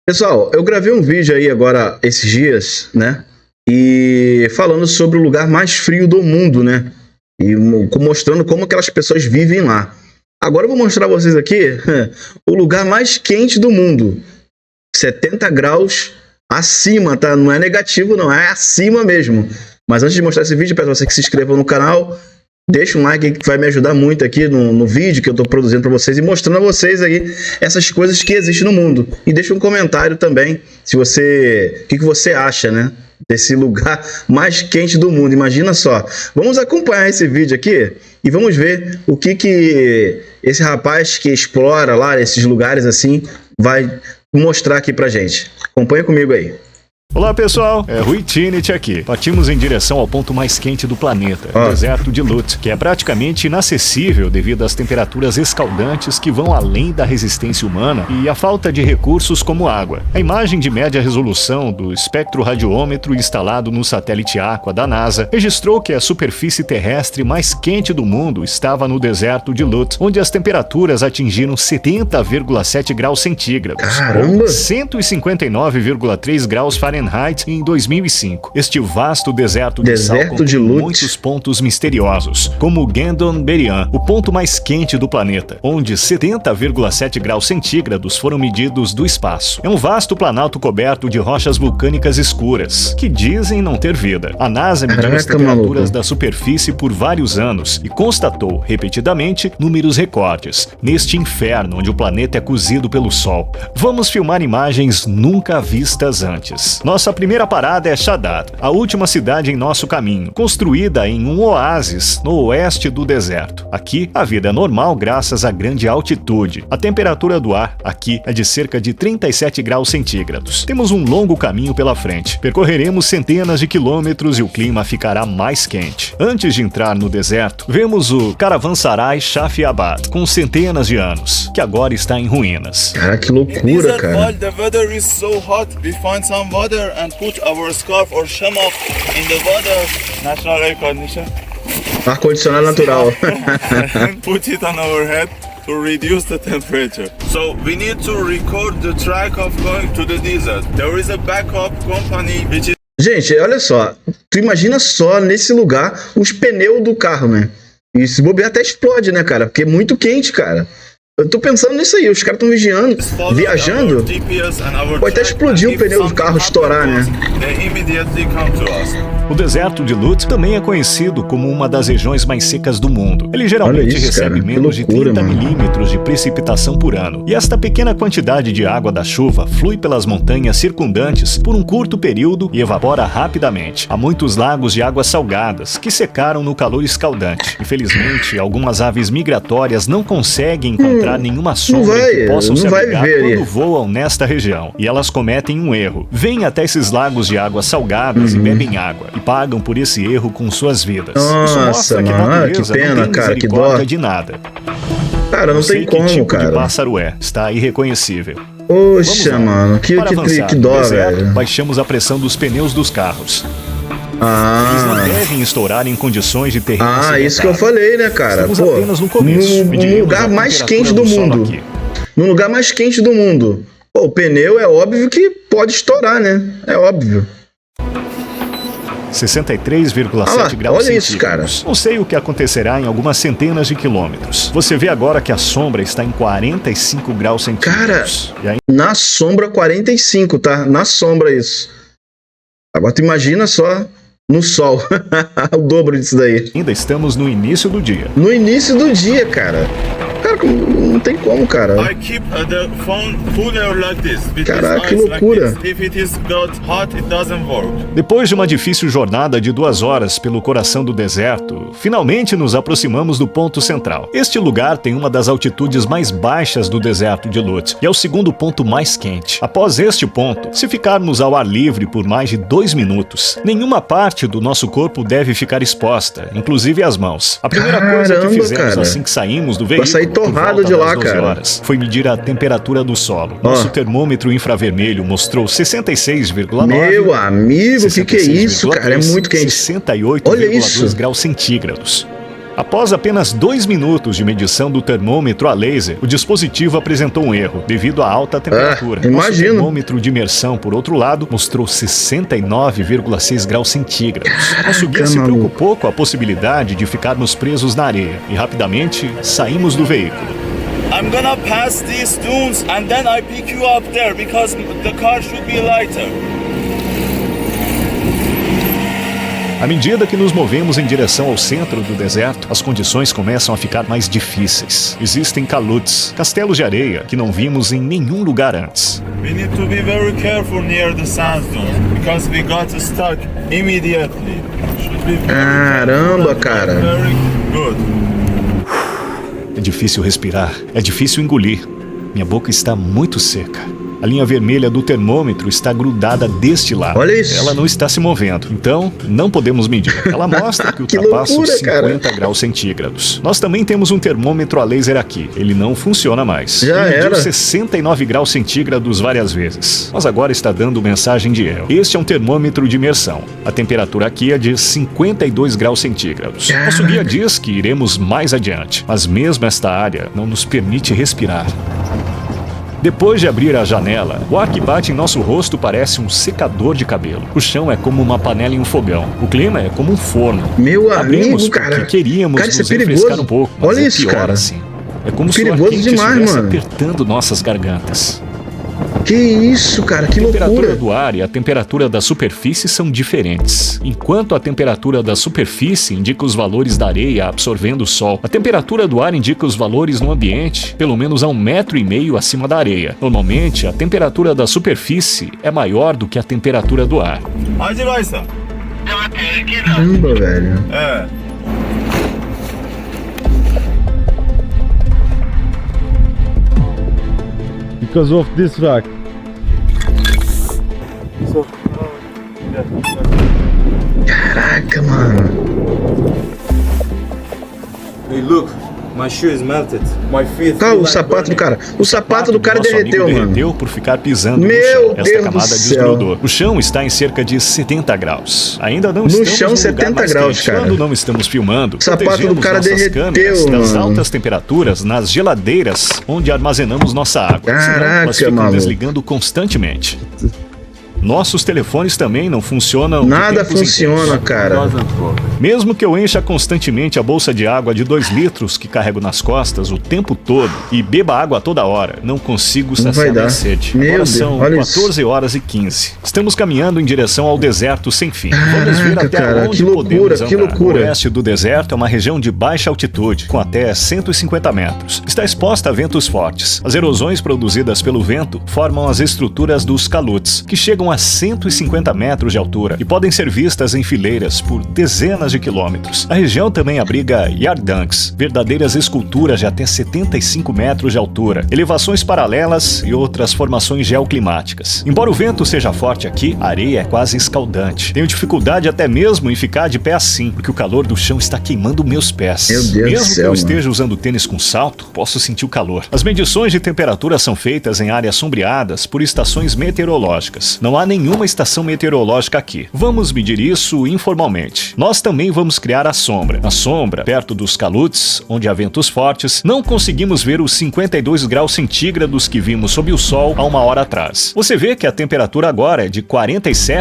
Pessoal, eu gravei um vídeo aí agora, esses dias, né? E falando sobre o lugar mais frio do mundo, né? E mostrando como aquelas pessoas vivem lá. Agora eu vou mostrar a vocês aqui o lugar mais quente do mundo. 70 graus acima, tá? Não é negativo, não. É acima mesmo. Mas antes de mostrar esse vídeo, peço a você que se inscreva no canal. Deixa um like que vai me ajudar muito aqui no vídeo que eu estou produzindo para vocês e mostrando a vocês aí essas coisas que existem no mundo. E deixa um comentário também se você, o que você acha, né, desse lugar mais quente do mundo. Imagina só. Vamos acompanhar esse vídeo aqui e vamos ver o que esse rapaz que explora lá esses lugares assim vai mostrar aqui pra gente. Acompanha comigo aí. Olá pessoal, é Rui Tinit aqui. Partimos em direção ao ponto mais quente do planeta, o deserto de Lut, que é praticamente inacessível devido às temperaturas escaldantes que vão além da resistência humana e a falta de recursos como água. A imagem de média resolução do espectroradiômetro instalado no satélite Aqua da NASA registrou que a superfície terrestre mais quente do mundo estava no deserto de Lut, onde as temperaturas atingiram 70,7 graus centígrados, ou 159,3 graus Fahrenheit em 2005. Este vasto deserto de sal contém muitos pontos misteriosos, como o Gendon Berian, o ponto mais quente do planeta, onde 70,7 graus centígrados foram medidos do espaço. É um vasto planalto coberto de rochas vulcânicas escuras, que dizem não ter vida. A NASA mediu as temperaturas da superfície por vários anos e constatou, repetidamente, números recordes, neste inferno onde o planeta é cozido pelo Sol. Vamos filmar imagens nunca vistas antes. Nossa primeira parada é Shaddad, a última cidade em nosso caminho, construída em um oásis no oeste do deserto. Aqui, a vida é normal graças à grande altitude. A temperatura do ar aqui é de cerca de 37 graus centígrados. Temos um longo caminho pela frente. Percorreremos centenas de quilômetros e o clima ficará mais quente. Antes de entrar no deserto, vemos o Caravansarai Shafiabad, com centenas de anos, que agora está em ruínas. Cara, que loucura, cara. And put our scarf or shamak in the water, natural air condition. Ar-condicionado natural. And put it on our head to reduce the temperature. So we need to record the track of going to the desert. There is a backup company which is... Gente, olha só. Tu imagina só nesse lugar os pneus do carro, né? E se bobear até explode, né, cara? Porque é muito quente, cara. Eu tô pensando nisso aí, os caras estão vigiando, viajando, pode até explodir o pneu do carro, estourar, né? O deserto de Lut também é conhecido como uma das regiões mais secas do mundo. Ele geralmente recebe menos de 30 milímetros de precipitação por ano. E esta pequena quantidade de água da chuva flui pelas montanhas circundantes por um curto período e evapora rapidamente. Há muitos lagos de águas salgadas que secaram no calor escaldante. Infelizmente, algumas aves migratórias não conseguem encontrar nenhuma sombra que possam se abrigar quando voam nesta região. E elas cometem um erro. Vêm até esses lagos de águas salgadas e bebem água. E pagam por esse erro com suas vidas. Nossa, isso mostra que a natureza que pena, não tem cara, que dó. de nada. Cara, não tem como, que tipo cara. de pássaro é, está irreconhecível. Poxa, mano, que dó, velho. Baixamos a pressão dos pneus dos carros. Eles não devem estourar em condições de terreno acidentável. Isso que eu falei, né, cara? Estamos apenas no começo. No lugar mais quente do mundo. No lugar mais quente do mundo. Pô, o pneu é óbvio que pode estourar, né? É óbvio. 63,7 graus olha isso, cara. Não sei o que acontecerá em algumas centenas de quilômetros. Você vê agora que a sombra está em 45 graus centígrados. Cara, na sombra 45, tá? Na sombra isso. Agora tu imagina só no sol. O dobro disso daí. Ainda estamos no início do dia. No início do dia, cara. Cara, não tem como, cara. Caraca, que loucura. Depois de uma difícil jornada de 2 horas pelo coração do deserto, finalmente nos aproximamos do ponto central. Este lugar tem uma das altitudes mais baixas do deserto de Lut e é o segundo ponto mais quente. Após este ponto, se ficarmos ao ar livre por mais de 2 minutos, nenhuma parte do nosso corpo deve ficar exposta, inclusive as mãos. A primeira coisa que fizemos assim que saímos do veículo torrado de lá, cara. Foi medir a temperatura do solo. Nosso termômetro infravermelho mostrou 66,9. Meu amigo, que é isso, cara? É muito quente. 68,2 graus centígrados. Após apenas 2 minutos de medição do termômetro a laser, o dispositivo apresentou um erro, devido à alta temperatura. Nosso termômetro de imersão, por outro lado, mostrou 69,6 graus centígrados. Nosso guia se preocupou com a possibilidade de ficarmos presos na areia e rapidamente saímos do veículo. I'm gonna pass these dunes and then I pick you up there because the car should be lighter. À medida que nos movemos em direção ao centro do deserto, as condições começam a ficar mais difíceis. Existem caloutes, castelos de areia, que não vimos em nenhum lugar antes. We need to be very careful near the sandstones because we got stuck immediately. Caramba, cara. Very good. É difícil respirar, é difícil engolir. Minha boca está muito seca. A linha vermelha do termômetro está grudada deste lado. Olha isso. Ela não está se movendo, então não podemos medir. Ela mostra que ultrapassa os 50 graus centígrados. Nós também temos um termômetro a laser aqui. Ele não funciona mais. Já Ele mediu era. 69 graus centígrados várias vezes. Mas agora está dando mensagem de erro. Este é um termômetro de imersão. A temperatura aqui é de 52 graus centígrados. Nosso guia diz que iremos mais adiante, mas mesmo esta área não nos permite respirar. Depois de abrir a janela, o ar que bate em nosso rosto parece um secador de cabelo. O chão é como uma panela em um fogão. O clima é como um forno. Meu Abrimos amigo, cara. porque queríamos Cara, isso nos é refrescar perigoso. um pouco, mas Olha é isso, pior cara. assim. É como se o ar Perigoso quente demais, estivesse mano. apertando nossas gargantas. Que isso, cara, que A temperatura loucura. do ar e a temperatura da superfície são diferentes. Enquanto a temperatura da superfície indica os valores da areia absorvendo o sol, a temperatura do ar indica os valores no ambiente, pelo menos a 1,5 metro acima da areia. Normalmente, a temperatura da superfície é maior do que a temperatura do ar. Hadi Baysa. Caramba, velho. É. Because of this rock. Caraca, mano. Hey, look, my shoe is melted. My feet Cara, feel o like sapato do burning. cara. O sapato do cara Nosso amigo derreteu, mano. derreteu por ficar pisando Meu no chão. Esta Deus camada do céu. desgrudou. O chão está em cerca de 70 graus. Ainda não No estamos chão, no lugar 70 mais graus, quente. cara. Quando não estamos filmando, O sapato do protegemos cara nossas derreteu, câmeras das mano. altas temperaturas nas geladeiras onde armazenamos nossa água. Senão, Caraca, elas ficam maluco. desligando constantemente. Nossos telefones também não funcionam. de Nada tempos em funciona, tempos. cara. Mesmo que eu encha constantemente a bolsa de água de 2 litros que carrego nas costas o tempo todo e beba água a toda hora, não consigo Não vai saciar minha dar. sede. Meu Agora Deus, são olha isso. 14 horas e 15. Estamos caminhando em direção ao deserto sem fim. Vamos ver Caraca, até cara, onde que loucura, podemos que andar. loucura. O oeste do deserto é uma região de baixa altitude, com até 150 metros. Está exposta a ventos fortes. As erosões produzidas pelo vento formam as estruturas dos caloutes, que chegam a 150 metros de altura e podem ser vistas em fileiras por dezenas de quilômetros. A região também abriga yardanks, verdadeiras esculturas de até 75 metros de altura, elevações paralelas e outras formações geoclimáticas. Embora o vento seja forte aqui, a areia é quase escaldante. Tenho dificuldade até mesmo em ficar de pé assim, porque o calor do chão está queimando meus pés. Meu Deus do Mesmo que céu, eu mano. esteja usando tênis com salto, posso sentir o calor. As medições de temperatura são feitas em áreas sombreadas por estações meteorológicas. Não há nenhuma estação meteorológica aqui. Vamos medir isso informalmente. Nós também vamos criar a sombra. Na sombra, perto dos caloutes, onde há ventos fortes, não conseguimos ver os 52 graus centígrados que vimos sob o sol há 1 hora atrás. Você vê que a temperatura agora é de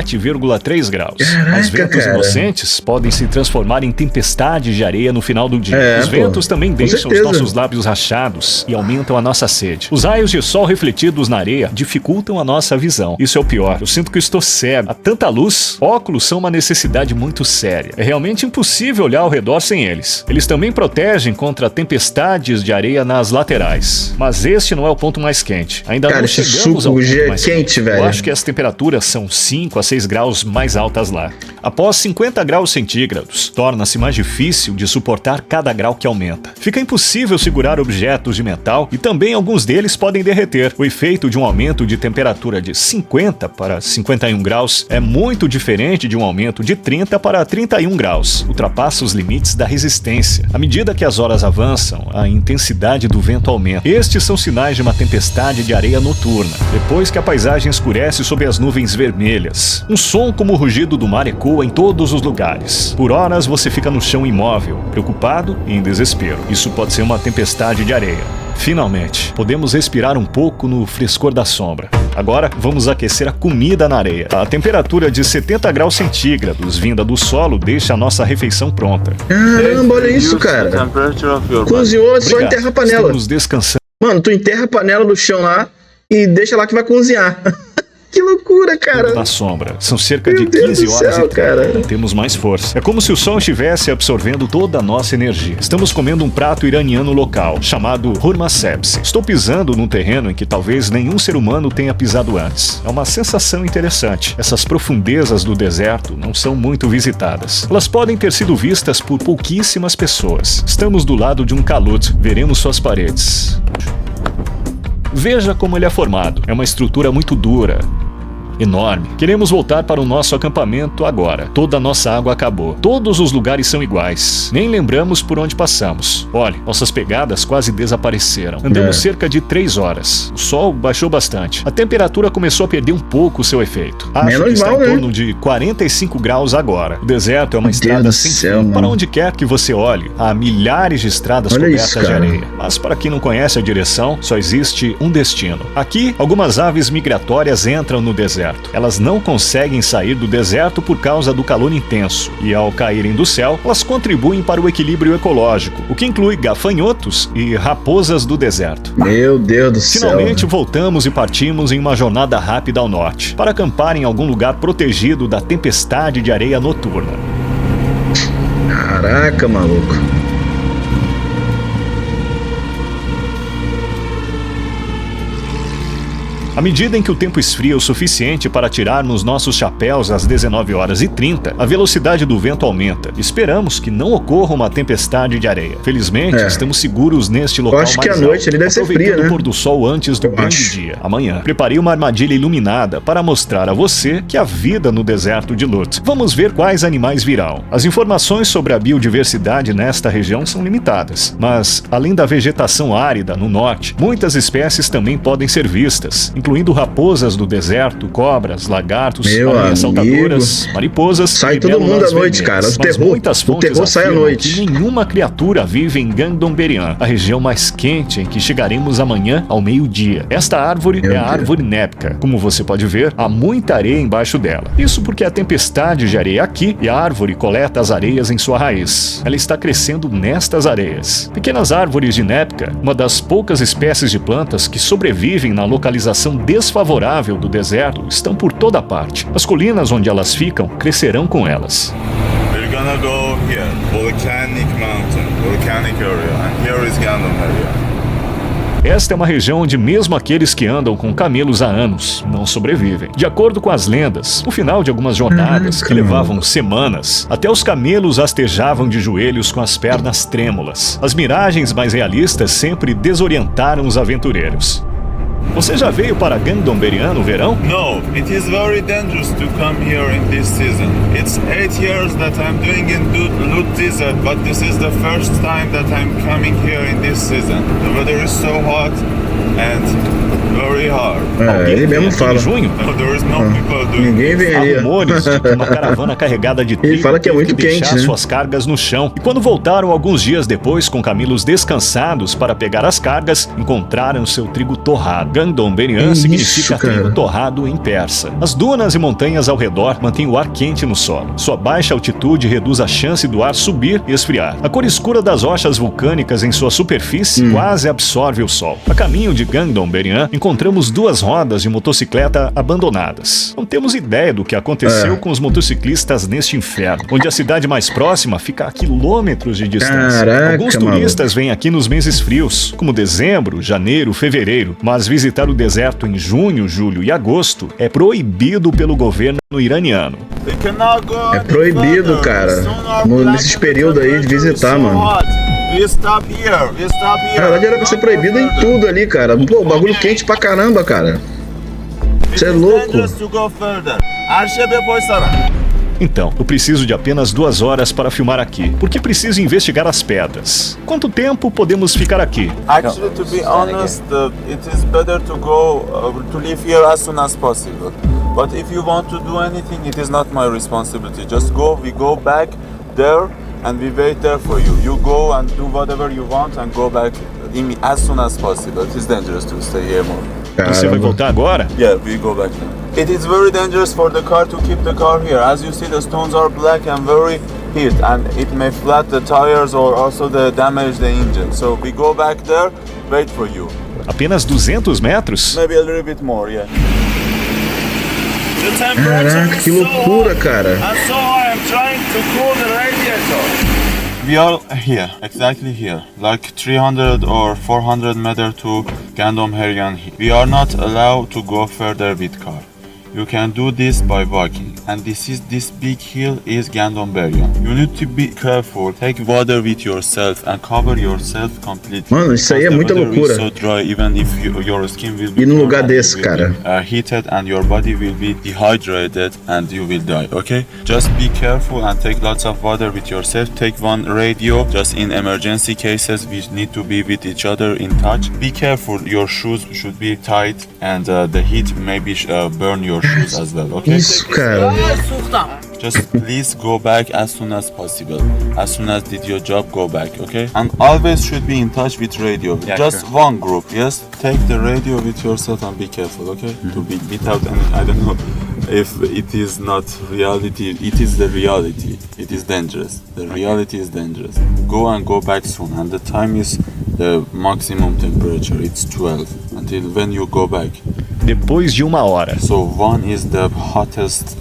47,3 graus. Caraca, Os ventos cara. inocentes podem se transformar em tempestades de areia no final do dia. É, Os pô. ventos também Com deixam os certeza. nossos lábios rachados e aumentam a nossa sede. Os raios de sol refletidos na areia dificultam a nossa visão. Isso é o pior. Eu sinto que estou cego. Há tanta luz. Óculos são uma necessidade muito séria. É realmente impossível olhar ao redor sem eles. Eles também protegem contra tempestades de areia nas laterais. Mas este não é o ponto mais quente. Ainda Cara, não esse chegamos suco ao ponto já é mais quente, Eu velho. acho que as temperaturas são 5 a 6 graus mais altas lá. Após 50 graus centígrados, torna-se mais difícil de suportar cada grau que aumenta. Fica impossível segurar objetos de metal e também alguns deles podem derreter. O efeito de um aumento de temperatura de 50 para 51 graus é muito diferente de um aumento de 30 para 31 graus. Ultrapassa os limites da resistência. À medida que as horas avançam, a intensidade do vento aumenta. Estes são sinais de uma tempestade de areia noturna. Depois que a paisagem escurece sob as nuvens vermelhas, um som como o rugido do mar ecoa voa em todos os lugares. Por horas você fica no chão imóvel, preocupado e em desespero. Isso pode ser uma tempestade de areia. Finalmente, podemos respirar um pouco no frescor da sombra. Agora, vamos aquecer a comida na areia. A temperatura de 70 graus centígrados vinda do solo deixa a nossa refeição pronta. Caramba, olha isso, cara. Cozinhou, só enterra a panela. Estamos descansando. Mano, tu enterra a panela no chão lá e deixa lá que vai cozinhar. Que loucura, cara. Na sombra. São cerca Meu de Deus 15 do horas céu, e cara. não temos mais força. É como se o sol estivesse absorvendo toda a nossa energia. Estamos comendo um prato iraniano local, chamado hurma sebze. Estou pisando num terreno em que talvez nenhum ser humano tenha pisado antes. É uma sensação interessante. Essas profundezas do deserto não são muito visitadas. Elas podem ter sido vistas por pouquíssimas pessoas. Estamos do lado de um calude. Veremos suas paredes. Veja como ele é formado. É uma estrutura muito dura, enorme. Queremos voltar para o nosso acampamento agora. Toda a nossa água acabou. Todos os lugares são iguais. Nem lembramos por onde passamos. Olhe, nossas pegadas quase desapareceram. Andamos cerca de 3 horas. O sol baixou bastante. A temperatura começou a perder um pouco o seu efeito. Acho que está em torno de 45 graus agora. O deserto é uma estrada sem fim. Para onde quer que você olhe, há milhares de estradas cobertas de areia. Mas para quem não conhece a direção, só existe um destino. Aqui, algumas aves migratórias entram no deserto. Elas não conseguem sair do deserto por causa do calor intenso, e ao caírem do céu, elas contribuem para o equilíbrio ecológico, o que inclui gafanhotos e raposas do deserto. Meu Deus do céu. Finalmente voltamos e partimos em uma jornada rápida ao norte, para acampar em algum lugar protegido da tempestade de areia noturna. Caraca, maluco. À medida em que o tempo esfria o suficiente para tirarmos nossos chapéus às 19h30, a velocidade do vento aumenta. Esperamos que não ocorra uma tempestade de areia. Felizmente, estamos seguros neste local mais alto. Eu acho que a noite ele deve ser fria, né? O pôr do sol antes do grande dia, amanhã. Preparei uma armadilha iluminada para mostrar a você que há vida no deserto de Lut. Vamos ver quais animais virão. As informações sobre a biodiversidade nesta região são limitadas, mas, além da vegetação árida no norte, muitas espécies também podem ser vistas, incluindo raposas do deserto, cobras, lagartos, aranhas saltadoras, mariposas. Sai todo mundo à noite, cara. O terror sai à noite. Que nenhuma criatura vive em Gangdomberian, a região mais quente em que chegaremos amanhã ao meio-dia. Esta árvore é a árvore népca. Como você pode ver, há muita areia embaixo dela. Isso porque a tempestade de areia aqui e a árvore coleta as areias em sua raiz. Ela está crescendo nestas areias. Pequenas árvores de népca, uma das poucas espécies de plantas que sobrevivem na localização desfavorável do deserto, estão por toda parte. As colinas onde elas ficam crescerão com elas. We're gonna go here, volcanic mountain, volcanic area, and here is Gangdomberian. Esta é uma região onde mesmo aqueles que andam com camelos há anos não sobrevivem. De acordo com as lendas, no final de algumas jornadas que levavam semanas, até os camelos rastejavam de joelhos com as pernas trêmulas. As miragens mais realistas sempre desorientaram os aventureiros. Você já veio para Gangdomberian no verão? No, it is very dangerous to come here in this season. It's 8 years that I'm doing in Lut Desert, but this is the first time that I'm coming here in this season. The weather is so hot and very hard. Ele mesmo fala. Em junho? No, there is no people doing Ninguém vem Há ali. rumores de que uma caravana carregada de trigo Ele fala que é muito teve que deixar quente, né? suas cargas no chão. E quando voltaram alguns dias depois com camelos descansados para pegar as cargas, encontraram seu trigo torrado. Gangdomberian significa trigo torrado em persa. As dunas e montanhas ao redor mantêm o ar quente no solo. Sua baixa altitude reduz a chance do ar subir e esfriar. A cor escura das rochas vulcânicas em sua superfície quase absorve o sol. A caminho de Gangdomberian, encontramos 2 rodas de motocicleta abandonadas. Não temos ideia do que aconteceu com os motociclistas neste inferno, onde a cidade mais próxima fica a quilômetros de distância. Caraca, Alguns turistas vêm aqui nos meses frios, como dezembro, janeiro, fevereiro, mas visitar o deserto em junho, julho e agosto é proibido pelo governo iraniano. É proibido, cara, nesses períodos aí de visitar, mano. Na verdade era pra ser proibido em tudo ali, cara. Pô, bagulho quente pra caramba, cara. Você é louco. Então, eu preciso de apenas 2 horas para filmar aqui, porque preciso investigar as pedras. Quanto tempo podemos ficar aqui? Actually, to be honest, it is better to go to leave here as soon as possible. But if you want to do anything, it is not my responsibility. Just go, we go back there and we wait there for you. You go and do whatever you want and go back as soon as possible. It is dangerous to stay here more. Você vai voltar agora? Yeah, we go back now. It is very dangerous for the car to keep the car here. As you see, the stones are black and very heat, and it may flat the tires or also damage the engine. So we go back there, wait for you. Apenas 200 metros? Maybe a little bit more, yeah. The Caraca, que loucura, cara. And so I am trying to cool the radiator. We are here, exactly here, like 300 or 400 meters to Gandom-Heryan. We are not allowed to go further with car. You can do this by walking, and this big hill is Gandom-Beryan. You need to be careful. Take water with yourself and cover yourself completely. Mano, isso aí é muita loucura. So dry, even if your skin will be E num lugar desse, cara. heated and your body will be dehydrated and you will die. Okay? Just be careful and take lots of water with yourself. Take one radio. Just in emergency cases, we need to be with each other in touch. Be careful. Your shoes should be tight, and the heat maybe burn your shoes as well. Okay? Isso, cara. Just please go back as soon as possible. As soon as did your job, go back, okay? And always should be in touch with radio. Yeah, Just sure. one group, yes? Take the radio with yourself and be careful, okay? To be without any, I don't know if it is not reality. It is the reality. It is dangerous. The reality is dangerous. Go back soon. And the time is the maximum temperature. It's 12 until when you go back. Depois de 1 hora. So 1 is the hottest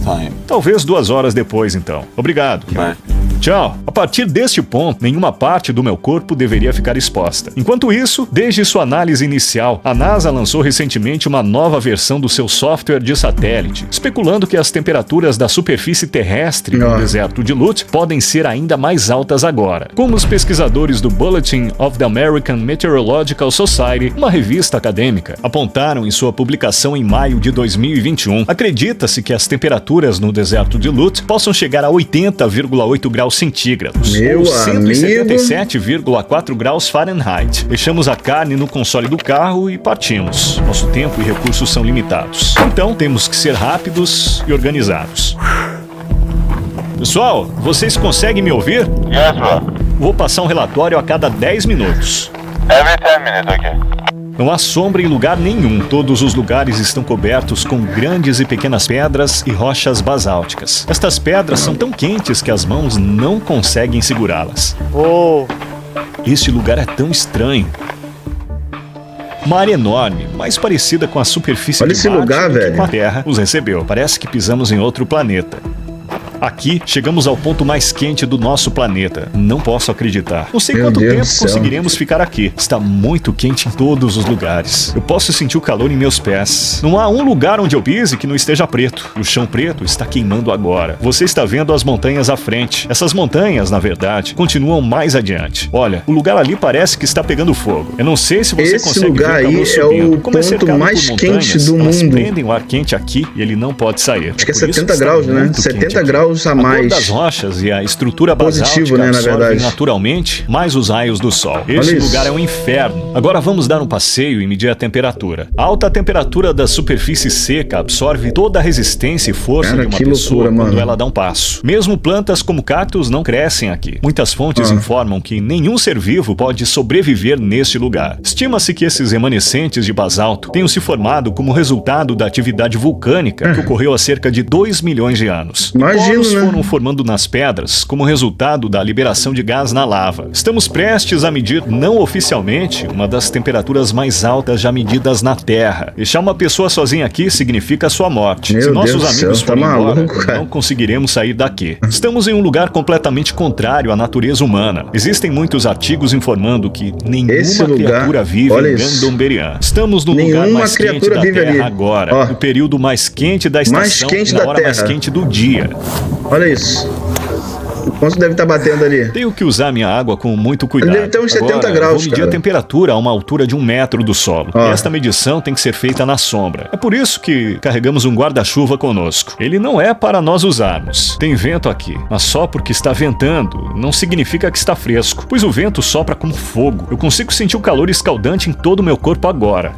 time. Talvez 2 horas depois, então. Obrigado. Bye. Tchau. A partir deste ponto, nenhuma parte do meu corpo deveria ficar exposta. Enquanto isso, desde sua análise inicial, a NASA lançou recentemente uma nova versão do seu software de satélite, especulando que as temperaturas da superfície terrestre no deserto de Lut podem ser ainda mais altas agora. Como os pesquisadores do Bulletin of the American Meteorological Society, uma revista acadêmica, apontaram em sua publicação em maio de 2021, acredita-se que as temperaturas no deserto de Lut possam chegar a 80,8 graus centígrados, Meu ou 177,4 graus Fahrenheit. Deixamos a carne no console do carro e partimos. Nosso tempo e recursos são limitados. Então temos que ser rápidos e organizados. Pessoal, vocês conseguem me ouvir? Yes, bro. Vou passar um relatório a cada 10 minutos. Every 10 minutes, okay. Não há sombra em lugar nenhum. Todos os lugares estão cobertos com grandes e pequenas pedras e rochas basálticas. Estas pedras são tão quentes que as mãos não conseguem segurá-las. Oh, Este lugar é tão estranho. Uma área enorme, mais parecida com a superfície Olha de esse Marte lugar, do que velho. com a Terra, os recebeu. Parece que pisamos em outro planeta. Aqui, chegamos ao ponto mais quente do nosso planeta. Não posso acreditar. Não sei Meu quanto Deus tempo do céu. conseguiremos ficar aqui. Está muito quente em todos os lugares. Eu posso sentir o calor em meus pés. Não há um lugar onde eu pise que não esteja preto. O chão preto está queimando agora. Você está vendo as montanhas à frente. Essas montanhas, na verdade, continuam mais adiante. Olha, o lugar ali parece que está pegando fogo. Eu não sei se você Esse consegue lugar ver o calor aí é subindo. o Como ponto cercado mais por quente montanhas, do elas mundo. prendem o ar quente aqui e ele não pode sair. Acho que é Por isso 70 está graus, né? muito 70 quente aqui. graus a A cor mais. das rochas e a estrutura Positivo, basáltica né, na absorvem verdade. naturalmente mais os raios do sol. Este isso. lugar é um inferno. Agora vamos dar um passeio e medir a temperatura. A alta temperatura da superfície seca absorve toda a resistência e força Cara, de uma que pessoa loucura, quando mano. ela dá um passo. Mesmo plantas como cactos não crescem aqui. Muitas fontes informam que nenhum ser vivo pode sobreviver neste lugar. Estima-se que esses remanescentes de basalto tenham se formado como resultado da atividade vulcânica que ocorreu há cerca de 2 milhões de anos. Imagino, Poros né? foram formando nas pedras como resultado da liberação de gás na lava. Estamos prestes a medir, não oficialmente, uma das temperaturas mais altas já medidas na Terra. Deixar uma pessoa sozinha aqui significa a sua morte. Meu Se nossos Deus do amigos céu, tá forem embora, maluco, cara. não conseguiremos sair daqui. Estamos em um lugar completamente contrário à natureza humana. Existem muitos artigos informando que nenhuma Esse lugar, criatura vive olha em isso. Gandom-Beryan. Estamos no lugar Nenhuma mais quente criatura da vive Terra ali. agora, Ó. no período mais quente da Mais estação quente e na da hora mais Terra. quente do dia. Olha isso. Quanto deve estar batendo ali? Tenho que usar minha água com muito cuidado. Deve ter uns 70 Agora, graus, vou medir cara. a temperatura a uma altura de 1 metro do solo. Ó. E esta medição tem que ser feita na sombra. É por isso que carregamos um guarda-chuva conosco. Ele não é para nós usarmos. Tem vento aqui, mas só porque está ventando não significa que está fresco, pois o vento sopra como fogo. Eu consigo sentir o calor escaldante em todo o meu corpo agora.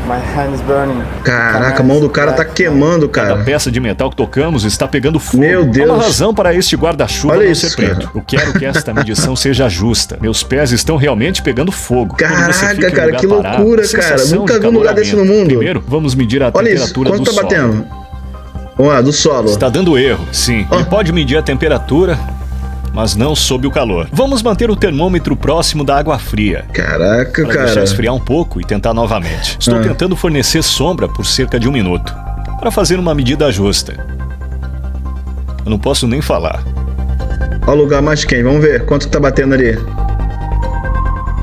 My hand is burning. Caraca, a mão do cara tá queimando, Cada cara. peça de metal que tocamos está pegando fogo. Meu Deus. Há uma razão para este guarda-chuva Olha não isso, ser preto. cara. Eu quero que esta medição seja justa. Meus pés estão realmente pegando fogo. Quando você Caraca, fica em cara, lugar que parado, loucura, a sensação cara. Nunca de vi um lugar desse no calor mundo. Primeiro, vamos medir a Olha isso, temperatura quanto do tá solo. batendo? Vamos lá, do solo. Está dando erro, sim. Ó. Ele pode medir a temperatura, mas não sob o calor. Vamos manter o termômetro próximo da água fria. Caraca, Para deixar cara. esfriar um pouco e tentar novamente. Estou tentando fornecer sombra por cerca de 1 minuto, para fazer uma medida justa. Eu não posso nem falar. Olha o lugar mais quente. Vamos ver quanto tá batendo ali.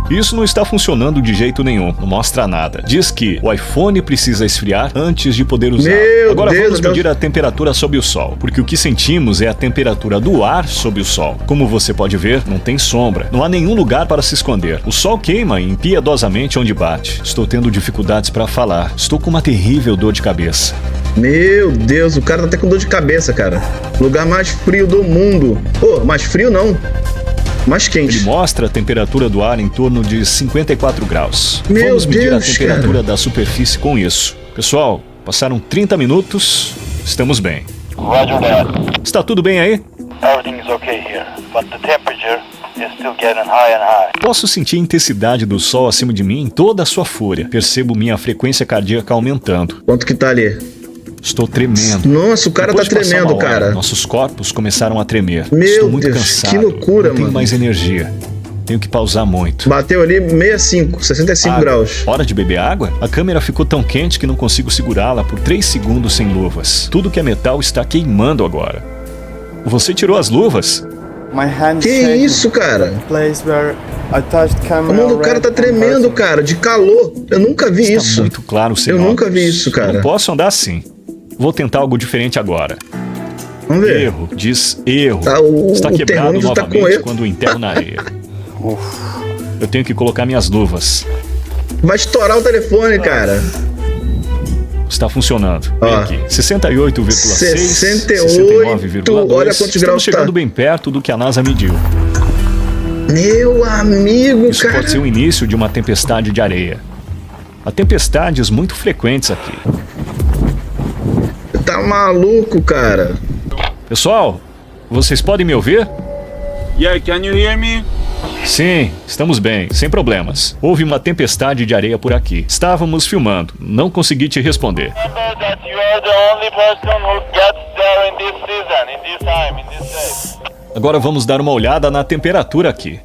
Isso não está funcionando de jeito nenhum, não mostra nada. Diz que o iPhone precisa esfriar antes de poder usar. Meu Agora Deus, vamos Deus. medir a temperatura sob o sol, porque o que sentimos é a temperatura do ar sob o sol. Como você pode ver, não tem sombra, não há nenhum lugar para se esconder. O sol queima impiedosamente onde bate. Estou tendo dificuldades para falar. Estou com uma terrível dor de cabeça. Meu Deus, o cara tá até com dor de cabeça, cara. Lugar mais frio do mundo. Pô, mais frio não. Mais Ele quente. mostra a temperatura do ar em torno de 54 graus. Meu Vamos medir Deus, a temperatura cara. da superfície com isso. Pessoal, passaram 30 minutos, estamos bem. Roger that. Está tudo bem aí? Everything is okay here, but the temperature is still getting high and high. Posso sentir a intensidade do sol acima de mim em toda a sua fúria. Percebo minha frequência cardíaca aumentando. Quanto que tá ali? Estou tremendo. Nossa, o cara Depois tá de passar tremendo, uma hora, cara. Nossos corpos começaram a tremer. Meu Estou muito Deus, cansado. que loucura, Não tenho mano. mais energia. Tenho que pausar muito. Bateu ali 65 Água. graus. Hora de beber água? A câmera ficou tão quente que não consigo segurá-la por 3 segundos sem luvas. Tudo que é metal está queimando agora. Você tirou as luvas? My hand is Que shaking. isso, cara? Place where I touched A camera. mão do cara tá red and tremendo, hurting. cara, de calor. Eu nunca vi Está isso. muito claro sem Eu nunca óculos. vi isso, Eu cara. não posso andar assim. Vou tentar algo diferente agora. Vamos ver. Erro, diz erro. Tá, o Está quebrado termômetro tá com novamente erro. quando enterro na areia. Eu tenho que colocar minhas luvas. Vai estourar o telefone, cara. Está funcionando. Vem Ó. aqui. 68,6, 68, 69,2. olha quantos Estamos graus chegando tá. bem perto do que a NASA mediu. Meu amigo, Isso cara. pode ser o início de uma tempestade de areia. Há tempestades muito frequentes aqui. Tá maluco, cara. Pessoal, vocês podem me ouvir? Yeah, can you hear me? Sim, estamos bem, sem problemas. Houve uma tempestade de areia por aqui. Estávamos filmando. Não consegui te responder. Remember that you are the only person who gets there in this season, in this time, in this day. Agora vamos dar uma olhada na temperatura aqui.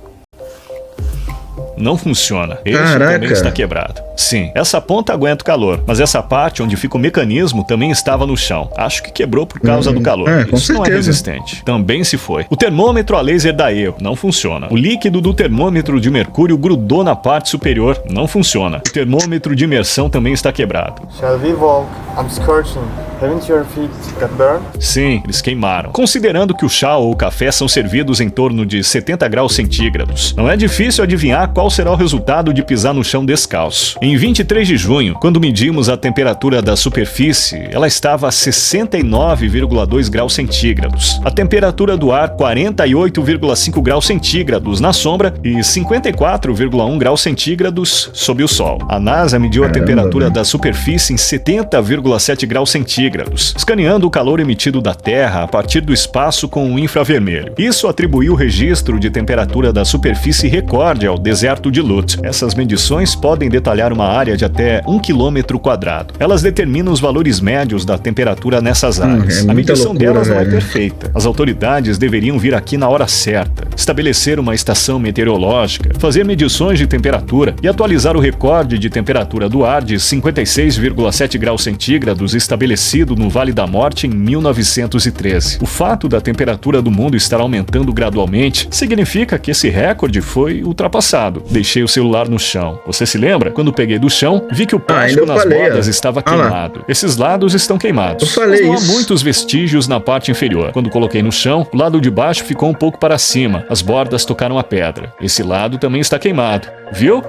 Não funciona. Esse Caraca. também está quebrado. Sim, essa ponta aguenta o calor, mas essa parte onde fica o mecanismo também estava no chão. Acho que quebrou por causa do calor. com Isso não é certeza. resistente. Também se foi. O termômetro a laser dá erro. Não funciona. O líquido do termômetro de mercúrio grudou na parte superior. Não funciona. O termômetro de imersão também está quebrado. Shall we walk? I'm scorching. Haven't your feet got burned? Sim, eles queimaram. Considerando que o chá ou o café são servidos em torno de 70 graus centígrados, não é difícil adivinhar qual será o resultado de pisar no chão descalço. Em 23 de junho, quando medimos a temperatura da superfície, ela estava a 69,2 graus centígrados. A temperatura do ar, 48,5 graus centígrados na sombra e 54,1 graus centígrados sob o sol. A NASA mediu a temperatura da superfície em 70,7 graus centígrados, escaneando o calor emitido da Terra a partir do espaço com o infravermelho. Isso atribuiu o registro de temperatura da superfície recorde ao deserto de Lut. Essas medições podem detalhar uma área de até 1 km². Elas determinam os valores médios da temperatura nessas áreas. é A muita medição loucura, delas não é velho. perfeita. As autoridades deveriam vir aqui na hora certa, estabelecer uma estação meteorológica, fazer medições de temperatura e atualizar o recorde de temperatura do ar de 56,7 graus centígrados estabelecido no Vale da Morte em 1913. O fato da temperatura do mundo estar aumentando gradualmente significa que esse recorde foi ultrapassado. Deixei o celular no chão. Você se lembra? Quando peguei do chão, vi que o plástico ainda eu nas falei, ó. bordas estava Ah lá. queimado. Esses lados estão queimados. Eu falei mas não isso. há muitos vestígios na parte inferior. Quando coloquei no chão, o lado de baixo ficou um pouco para cima. As bordas tocaram a pedra. Esse lado também está queimado. Viu?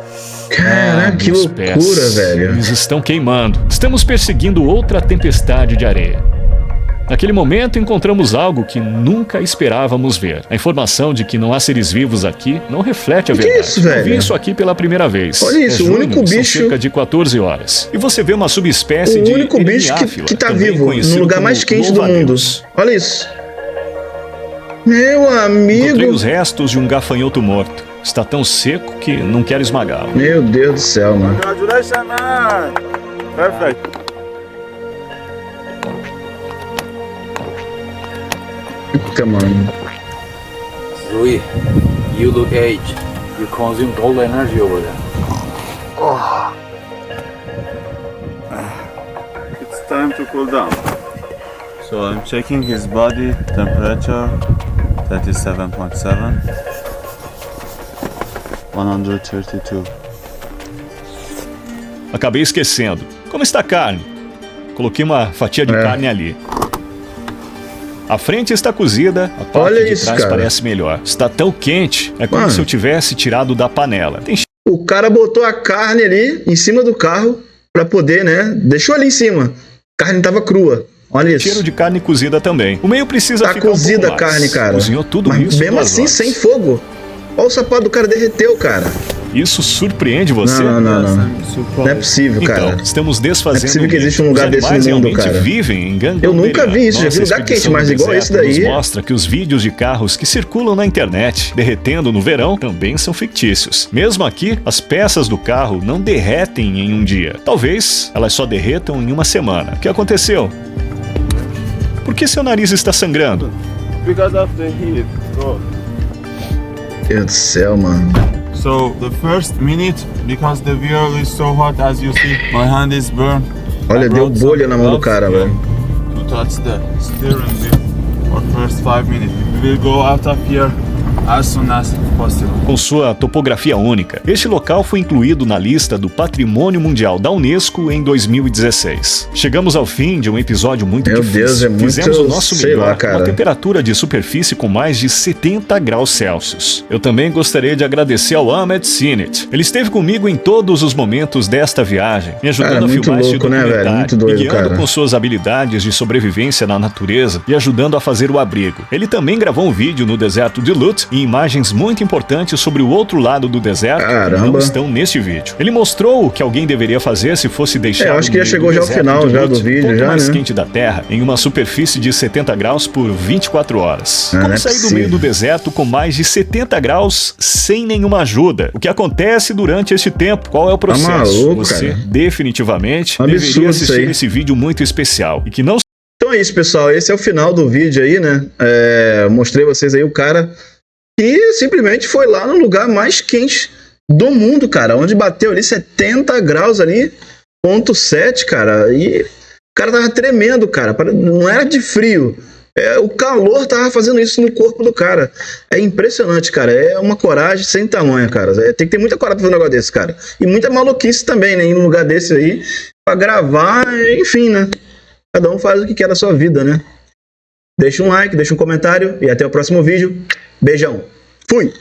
Caraca, que meus loucura, pés. velho. Eles estão queimando. Estamos perseguindo outra tempestade de areia. Naquele momento, encontramos algo que nunca esperávamos ver. A informação de que não há seres vivos aqui não reflete a verdade. Que isso, velho? Eu vi isso aqui pela primeira vez. Olha isso, o único são bicho... cerca de 14 horas. E você vê uma subespécie O de único bicho que tá vivo no lugar mais quente do mundo. Olha isso. Meu amigo. Encontrei os restos de um gafanhoto morto. Está tão seco que não quero esmagá-lo. Meu Deus do céu, mano. Congratulations, man! Perfect. Fica, mano. Rui, you look aged. You consumed all the energy over there. It's time to cool down. So I'm checking his body temperature, 37.7. 132. Acabei esquecendo. Como está a carne? Coloquei uma fatia de carne ali. A frente está cozida, a parte Olha de isso, trás cara. parece melhor. Está tão quente, é como Mano. se eu tivesse tirado da panela. Tem O cara botou a carne ali em cima do carro pra poder, né? Deixou ali em cima. A carne tava crua. Olha isso. cheiro de carne cozida também. O meio precisa Tá ficar cozida um a pouco mais. carne, cara. Cozinhou tudo Mas isso em mesmo 2 assim, horas. sem fogo. Olha o sapato do cara derreteu, cara. Isso surpreende você? Não é possível, cara. Então, estamos Não é desfazendo possível que o mito. exista um lugar Os desse animais no mundo, realmente cara. vivem em Gangão Eu nunca Beira. vi isso, já vi Nossa lugar quente, expedição mas no igual esse deserto daí- nos mostra que os vídeos de carros que circulam na internet derretendo no verão também são fictícios. Mesmo aqui, as peças do carro não derretem em um dia. Talvez elas só derretam em uma semana. O que aconteceu? Por que seu nariz está sangrando? Because of the heat. So, Meu Deus do céu, mano. so the first minute, because the wheel is so hot, as you see, my hand is burned. Olha, I deu brought bolha some na mão do gloves cara, here velho. To touch the steering wheel for first 5 minutes. We will go out of here as soon as possible. Com sua topografia única, este local foi incluído na lista do Patrimônio Mundial da Unesco em 2016. Chegamos ao fim de um episódio muito Meu difícil. Deus, é muito, Fizemos o nosso sei melhor, lá, cara. uma temperatura de superfície com mais de 70 graus Celsius. Eu também gostaria de agradecer ao Ahmed Sinet. Ele esteve comigo em todos os momentos desta viagem, me ajudando Cara, a muito filmar este louco, né, velho? documentário, Muito doido, me guiando cara. com suas habilidades de sobrevivência na natureza e ajudando a fazer o abrigo. Ele também gravou um vídeo no deserto de Lut e imagens muito importantes sobre o outro lado do deserto que não Caramba. estão neste vídeo. Ele mostrou o que alguém deveria fazer se fosse deixar Eu acho que já chegou já ao final já do vídeo, já, mais né? quente da Terra, em uma superfície de 70 graus por 24 horas. Ah, não Como é sair do possível. meio do deserto com mais de 70 graus sem nenhuma ajuda? O que acontece durante este tempo? Qual é o processo? maluco, Você cara. definitivamente Absurdo deveria isso assistir aí. esse vídeo muito especial e que não Então é isso, pessoal. Esse é o final do vídeo aí, né? Mostrei vocês aí o cara que simplesmente foi lá no lugar mais quente do mundo, cara. Onde bateu ali 70 graus ali, ponto 7, cara. E o cara tava tremendo, cara. Não era de frio. O calor tava fazendo isso no corpo do cara. É impressionante, cara. É uma coragem sem tamanho, cara. Tem que ter muita coragem pra fazer um negócio desse, cara. E muita maluquice também, né? Em um lugar desse aí, pra gravar, enfim, né? Cada um faz o que quer da sua vida, né? Deixa um like, deixa um comentário e até o próximo vídeo. Beijão. Fui!